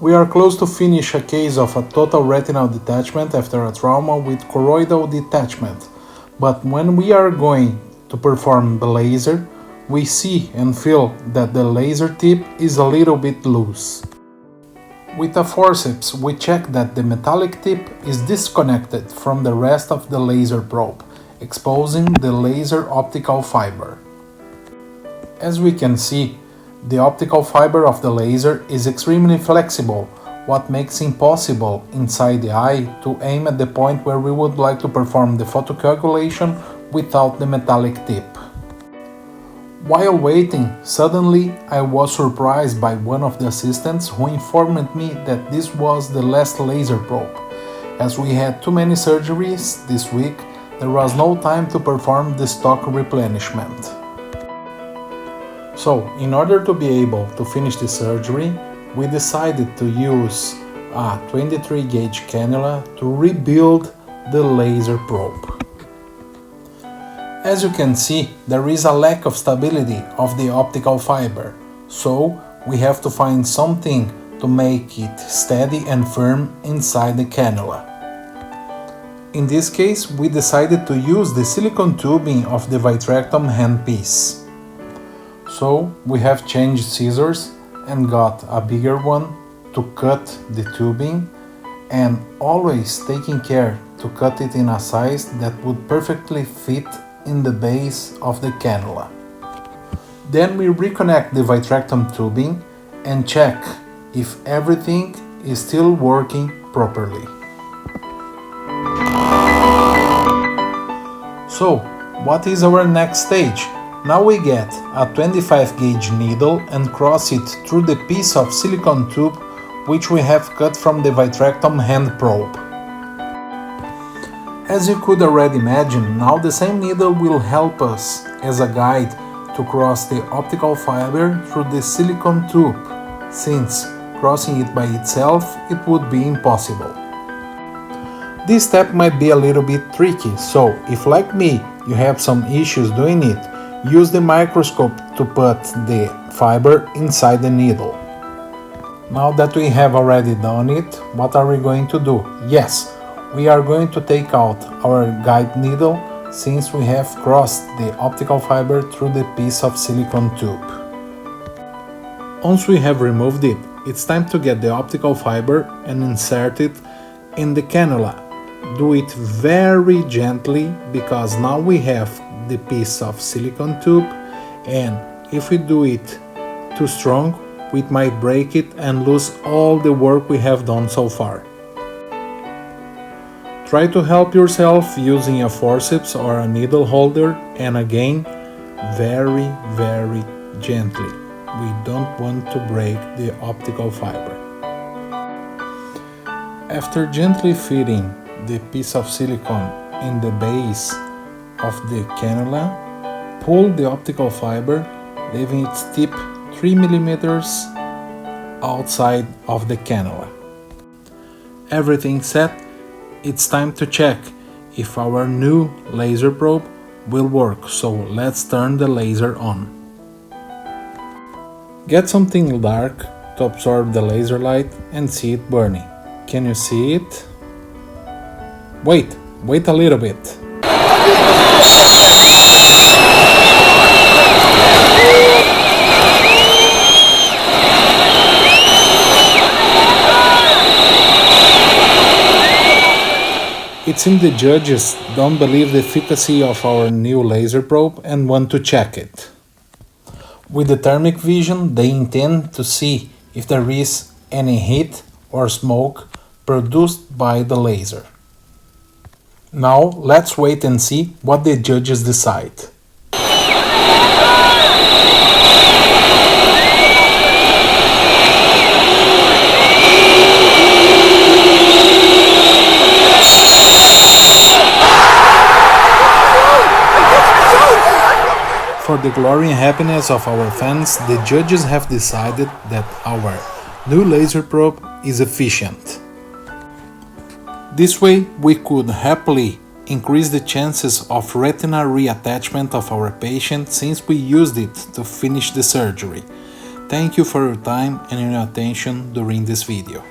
We are close to finish a case of a total retinal detachment after a trauma with choroidal detachment, but when we are going to perform the laser, we see and feel that the laser tip is a little bit loose. With a forceps, we check that the metallic tip is disconnected from the rest of the laser probe, exposing the laser optical fiber. As we can see, the optical fiber of the laser is extremely flexible, what makes it impossible inside the eye to aim at the point where we would like to perform the photocoagulation without the metallic tip. While waiting, suddenly I was surprised by one of the assistants who informed me that this was the last laser probe. As we had too many surgeries this week, there was no time to perform the stock replenishment. So, in order to be able to finish the surgery, we decided to use a 23 gauge cannula to rebuild the laser probe. As you can see, there is a lack of stability of the optical fiber, so we have to find something to make it steady and firm inside the cannula. In this case, we decided to use the silicone tubing of the vitrectomy handpiece. So we have changed scissors and got a bigger one to cut the tubing, and always taking care to cut it in a size that would perfectly fit in the base of the cannula. Then we reconnect the vitrectomy tubing and check if everything is still working properly. So, what is our next stage? Now we get a 25 gauge needle and cross it through the piece of silicone tube which we have cut from the vitrectomy hand probe. As you could already imagine, now the same needle will help us as a guide to cross the optical fiber through the silicone tube, since crossing it by itself it would be impossible. This step might be a little bit tricky, so if like me you have some issues doing it, use the microscope to put the fiber inside the needle. Now that we have already done it, what are we going to do? Yes, we are going to take out our guide needle since we have crossed the optical fiber through the piece of silicone tube. Once we have removed it, it's time to get the optical fiber and insert it in the cannula. Do it very gently because now we have the piece of silicone tube, and if we do it too strong, we might break it and lose all the work we have done so far. Try to help yourself using a forceps or a needle holder, and again, very gently. We don't want to break the optical fiber. After gently fitting the piece of silicone in the base of the cannula, pull the optical fiber, leaving its tip 3 millimeters outside of the cannula. Everything set, it's time to check if our new laser probe will work, so let's turn the laser on. Get something dark to absorb the laser light and see it burning. Can you see it? Wait a little bit. It seems the judges don't believe the efficacy of our new laser probe and want to check it. With the thermic vision, they intend to see if there is any heat or smoke produced by the laser. Now let's wait and see what the judges decide. For the glory and happiness of our fans, the judges have decided that our new laser probe is efficient. This way, we could happily increase the chances of retinal reattachment of our patient since we used it to finish the surgery. Thank you for your time and your attention during this video.